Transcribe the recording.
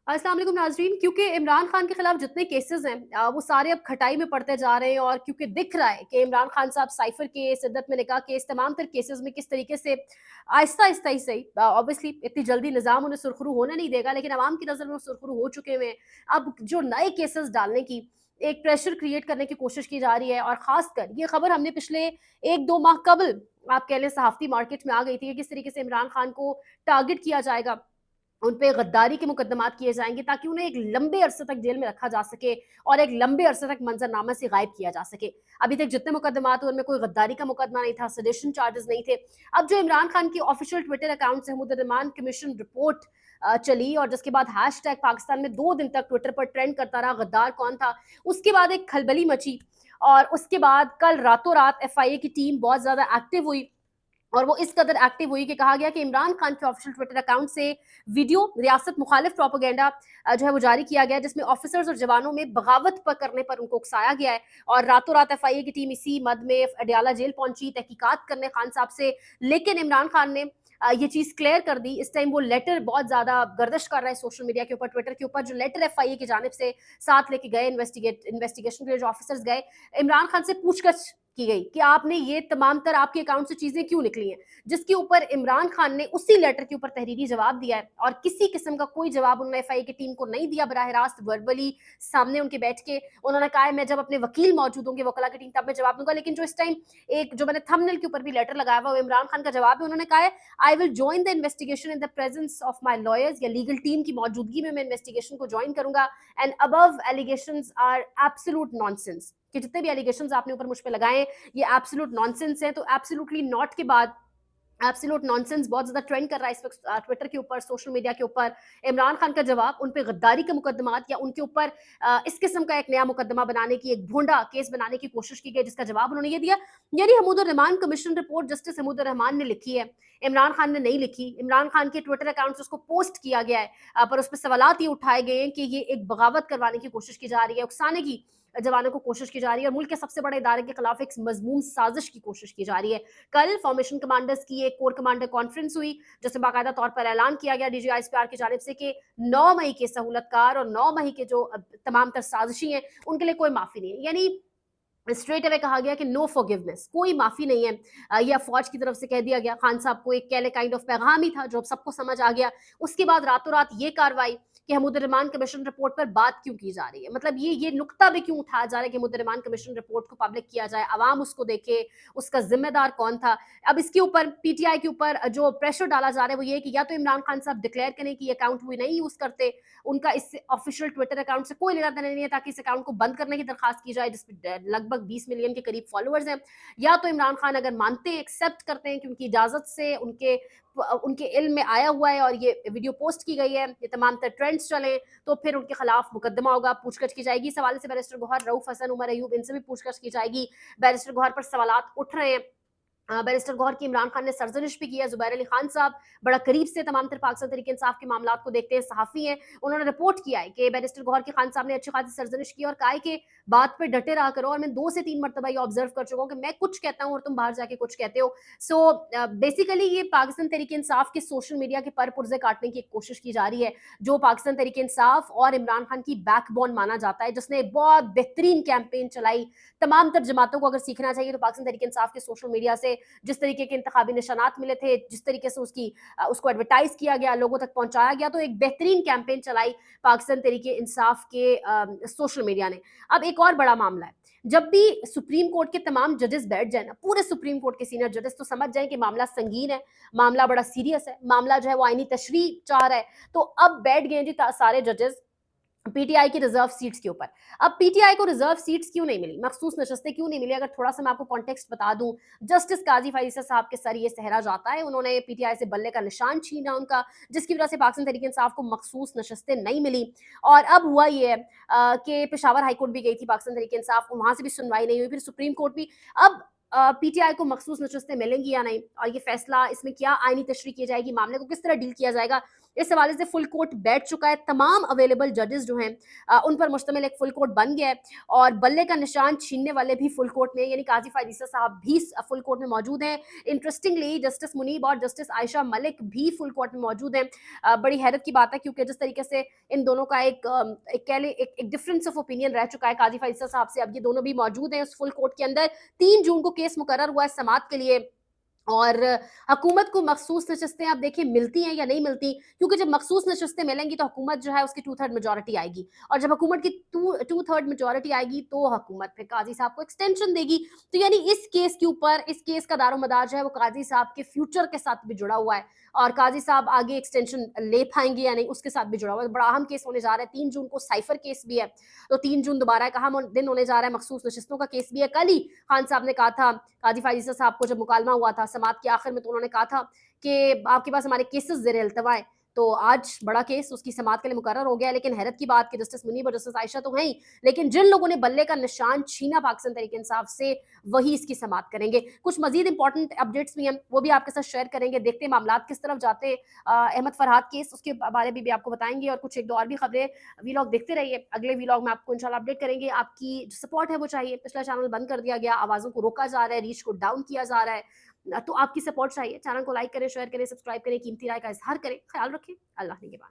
अस्सलाम वालेकुम नाज़रीन। क्योंकि इमरान खान के खिलाफ जितने केसेस हैं वो सारे अब खटाई में पड़ते जा रहे हैं, और क्योंकि दिख रहा है कि इमरान खान साहब साइफर केस, सिद्दत में निकाह केस, तमाम तर केसेस में किस तरीके से आहिस्ता आहिस्ता ही सही, ऑब्वियसली इतनी जल्दी निज़ाम उन्हें सुरखरू होने नहीं देगा, लेकिन आवाम की नज़र में वो सुरखरू हो चुके हुए हैं। अब जो नए केसेस डालने की एक प्रेशर क्रिएट करने की कोशिश की जा रही है, और खासकर ये खबर हमने पिछले 1-2 माह कबल आप कह लें सहाफ़ती मार्केट में आ गई थी कि किस तरीके से इमरान खान को टारगेट किया जाएगा, उन पे गद्दारी के मुकदमात किए जाएँगे ताकि उन्हें एक लंबे अरसे तक जेल में रखा जा सके और एक लंबे अरसे तक मंज़रनामे से गायब किया जा सके। अभी तक जितने मुकदमात हुए उनमें कोई गद्दारी का मुकदमा नहीं था, सेडिशन चार्जेस नहीं थे। अब जो इमरान खान की ऑफ़िशियल ट्विटर अकाउंट से हुदुर्रहमान कमीशन रिपोर्ट चली, और जिसके बाद हैशटैग पाकिस्तान में 2 दिन तक ट्विटर पर ट्रेंड करता रहा, गद्दार कौन था? उसके बाद एक खलबली मची, और उसके बाद कल रातों-रात एफआईए की टीम बहुत ज़्यादा एक्टिव हुई, और वो इस कदर एक्टिव हुई कि कहा गया कि इमरान खान के ऑफिशियल ट्विटर अकाउंट से वीडियो रियासत मुखालिफ प्रोपेगेंडा जो है वो जारी किया गया, जिसमें ऑफिसर्स और जवानों में बगावत पर करने पर उनको उकसाया गया है। और रातों रात एफआईए की टीम इसी मद में अडियाला जेल पहुंची तहकीकात करने खान साहब से, लेकिन इमरान खान ने ये चीज क्लियर कर दी। इस टाइम वो लेटर बहुत ज्यादा गर्दिश कर रहा है सोशल मीडिया के ऊपर, ट्विटर के ऊपर, जो लेटर एफआईए की जानिब से साथ लेके गए इन्वेस्टिगेशन के लिए जो ऑफिसर्स गए, इमरान खान से पूछगछ की गई कि आपने ये तमाम तर आपके अकाउंट से चीजें क्यों निकली हैं, जिसके ऊपर इमरान खान ने उसी लेटर के ऊपर तहरीरी जवाब दिया है, और किसी किस्म का कोई जवाब उन्होंने एफआईए की टीम को नहीं दिया बराह रास्त वर्बली सामने उनके बैठ के। उन्होंने कहा है मैं जब अपने वकील मौजूद होंगे वकला की टीम तब मैं जवाब दूंगा, लेकिन जो इस टाइम एक जो मैंने थंबनेल के ऊपर भी लेटर लगाया हुआ वो इमरान खान का जवाब है। उन्होंने कहा है I will join the investigation in the presence of my lawyers, या लीगल टीम की मौजूदगी में मैं इन्वेस्टिगेशन को ज्वाइन करूंगा, and above allegations are absolute nonsense, कि जितने भी एलिगेशंस आपने ऊपर मुझ पे लगाए ये एब्सोल्यूट नॉनसेंस है। तो एब्सोल्युटली नॉट के बाद एब्सोल्यूट नॉनसेंस बहुत ज्यादा ट्रेंड कर रहा है इस वक्त ट्विटर के ऊपर, सोशल मीडिया के ऊपर। इमरान खान का जवाब, उन पे गद्दारी के मुकदमात या उनके ऊपर इस किस्म का एक नया मुकदमा बनाने की, एक भोंडा केस बनाने की कोशिश की गई, जिसका जवाब उन्होंने ये दिया। यानी हमीदुर-रहमान कमीशन रिपोर्ट जस्टिस हमीदुर-रहमान ने लिखी है, इमरान खान ने नहीं लिखी। इमरान खान के ट्विटर अकाउंट से उसको पोस्ट किया गया है, पर उस पर सवालात ये उठाए गए हैं कि ये एक बगावत करवाने की कोशिश की जा रही है, उकसाने की जवानों को कोशिश की जा रही है, और मुल्क के सबसे बड़े इदारे के खिलाफ एक मजमूम साजिश की कोशिश की जा रही है। कल फॉर्मेशन कमांडर्स की एक कोर कमांडर कॉन्फ्रेंस हुई, जिसमें बाकायदा तौर पर ऐलान किया गया डीजीआईएसपीआर की जानिब से कि 9 मई के सहूलतकार और 9 मई के जो तमाम तर साजिशी हैं उनके लिए कोई माफी नहीं है। यानी स्ट्रेट अवे कहा गया कि नो फॉरगिवनेस, कोई माफी नहीं है। यह फौज की तरफ से कह दिया गया, खान साहब को एक कहले काइंड ऑफ पैगाम ही था जो सबको समझ आ गया। उसके बाद रातों रात ये कार्रवाई कि हमीदुर-रहमान कमीशन रिपोर्ट पर बात क्यों की जा रही है, मतलब ये नुक्ता भी क्यों उठाया जा रहा है कि हमीदुर-रहमान कमीशन रिपोर्ट को पब्लिक किया जाए, आवाम उसको देखे, उसका जिम्मेदार कौन था। अब इसके ऊपर पीटीआई के ऊपर जो प्रेशर डाला जा रहा है वो ये कि या तो इमरान खान साहब डिक्लेयर करें कि ये अकाउंट वो नहीं यूज करते, उनका इस ऑफिशियल ट्विटर अकाउंट से कोई लेना देना नहीं है, ताकि इस अकाउंट को बंद करने की दरखास्त की जाए, जिसमें लगभग 20 मिलियन के करीब फॉलोअर्स हैं। या तो इमरान खान अगर मानते हैं, एक्सेप्ट करते हैं कि उनकी इजाजत से उनके उनके इल्म में आया हुआ है और ये वीडियो पोस्ट की गई है, ये तमाम तर ट्रेंड्स चले, तो फिर उनके खिलाफ मुकदमा होगा, पूछगछ की जाएगी। इस हवाले से बैरिस्टर गौहर, रऊफ हसन, उमर अयूब, इनसे भी पूछगछ की जाएगी। बैरिस्टर गौहर पर सवालात उठ रहे हैं। बैरिस्टर गौहर की इमरान खान ने सरजनिश भी की है। ज़ुबैर अली खान साहब बड़ा करीब से तमाम तर पाकिस्तान तहरीक इंसाफ के मामलात को देखते हैं, सहाफ़ी हैं। उन्होंने रिपोर्ट किया है कि बैरिस्टर गौहर की खान साहब ने अच्छी खासी सरजनिश की और कहा है कि बात पे डटे रहा करो, और मैं 2 से 3 मरतबा ये ऑब्जर्व कर चुका हूँ कि मैं कुछ कहता हूँ और तुम बाहर जाके कुछ कहते हो। सो बेसिकली ये पाकिस्तान तहरीक इंसाफ के सोशल मीडिया के पर पुर्जे काटने की एक कोशिश की जा रही है, जो पाकिस्तान तहरीक इंसाफ और इमरान खान की बैकबोन माना जाता है, जिसने बहुत बेहतरीन कैंपेन चलाई। तमाम तर जमातों को अगर सीखना चाहिए तो पाकिस्तान तहरीक इंसाफ के सोशल मीडिया से जिस तरीके के इंतखाबी निशानात मिले थे, जिस तरीके से उसको एडवर्टाइज किया गया, लोगों तक पहुंचाया गया, तो एक बेहतरीन कैंपेन चलाई पाकिस्तान तहरीक इंसाफ के सोशल मीडिया ने। अब एक और बड़ा मामला है, जब भी सुप्रीम कोर्ट के तमाम जजेस बैठ जाए ना, पूरे सुप्रीम कोर्ट के सीनियर जजेस, तो समझ जाए कि मामला संगीन है, मामला बड़ा सीरियस है, मामला जो है वो आईनी तशरीह चाह रहा है। तो अब बैठ गए जी सारे जजेस पीटीआई की रिजर्व सीट्स के ऊपर। अब पीटीआई को रिजर्व सीट्स क्यों नहीं मिली, मखसूस नशस्तें क्यों नहीं मिली, अगर थोड़ा सा मैं आपको कॉन्टेक्स्ट बता दूं। जस्टिस काजी फैसल साहब के सर ये सहरा जाता है, उन्होंने पीटीआई से बल्ले का निशान छीना उनका, जिसकी वजह से पाकिस्तान तहरीक इंसाफ को मखसूस नशस्तें नहीं मिली। और अब हुआ ये है कि पेशावर हाईकोर्ट भी गई थी पाकिस्तान तहरीक इंसाफ, वहां से भी सुनवाई नहीं हुई, फिर सुप्रीम कोर्ट भी। अब पीटीआई को मखसूस नशस्तें मिलेंगी या नहीं, और ये फैसला, इसमें क्या आईनी तशरीह की जाएगी, मामले को किस तरह डील किया जाएगा, इस हवाले से फुल कोर्ट बैठ चुका है, तमाम अवेलेबल जजेस जो हैं उन पर मुश्तमिल एक फुल कोर्ट बन गया है और बल्ले का निशान छीनने वाले भी फुल कोर्ट में, यानी काजी फायद ईसा साहब भी फुल कोर्ट में मौजूद हैं। इंटरेस्टिंगली जस्टिस मुनीब और जस्टिस आयशा मलिक भी फुल कोर्ट में मौजूद हैं। बड़ी हैरत की बात है क्योंकि जिस तरीके से इन दोनों का एक कह लें एक डिफरेंस ऑफ ओपिनियन रह चुका है काजी फायद ईसा साहब से, अब ये दोनों भी मौजूद हैं उस फुल कोर्ट के अंदर। 3 जून को केस मुकर्रर हुआ है समाअत के लिए और हुकूमत को मखसूस नशस्तें आप देखिए मिलती हैं या नहीं मिलती, क्योंकि जब मखसूस नशस्तें मिलेंगी तो हुकूमत जो है उसकी 2/3 मेजॉरिटी आएगी और जब हुकूमत की 2/3 मेजॉरिटी आएगी तो हुकूमत फिर काजी साहब को एक्सटेंशन देगी। तो यानी इस केस के ऊपर इस केस का दारोमदार जो है वो काजी साहब के फ्यूचर के साथ भी जुड़ा हुआ है और काजी साहब आगे एक्सटेंशन ले पाएंगे या नहीं उसके साथ भी जुड़ा हुआ है। बड़ा अहम केस होने जा रहा है। 3 जून को साइफर केस भी है, तो 3 जून दोबारा एक अहम दिन होने जा रहा है। मखसूस नशस्तों का केस भी है। कल ही खान साहब ने कहा था, काजी फायद ईसा साहब को जब मुकालमा हुआ था समाअत के आखिर में, तो उन्होंने कहा था कि आपके पास हमारे केसेस ज़ेर इल्तवा है। तो आज बड़ा केस उसकी समाअत के लिए मुकर्रर हो गया है। लेकिन हैरत की बात कि जस्टिस मुनीब और जस्टिस आयशा तो हैं ही, लेकिन जिन लोगों ने बल्ले का निशान छीना पाकिस्तान तहरीक इंसाफ से, वही इसकी समाअत करेंगे। कुछ मजीद इंपॉर्टेंट अपडेट्स भी हैं, वो भी आपके साथ शेयर करेंगे। देखते हैं मामलात किस तरफ जाते हैं। अहमद फरहाद केस उसके बारे में भी आपको बताएंगे और कुछ एक दो और भी खबरें। वीलॉग देखते रहिए, अगले वीलॉग में आपको इंशाल्लाह अपडेट करेंगे। आपकी जो सपोर्ट है वो चाहिए। पिछला चैनल बंद कर दिया गया, आवाज़ों को रोका जा रहा है, रीच को डाउन किया जा रहा है, तो आपकी सपोर्ट चाहिए। चैनल को लाइक करें, शेयर करें, सब्सक्राइब करें, कीमती राय का इज़हार करें। ख्याल रखें। अल्लाह निगहबान।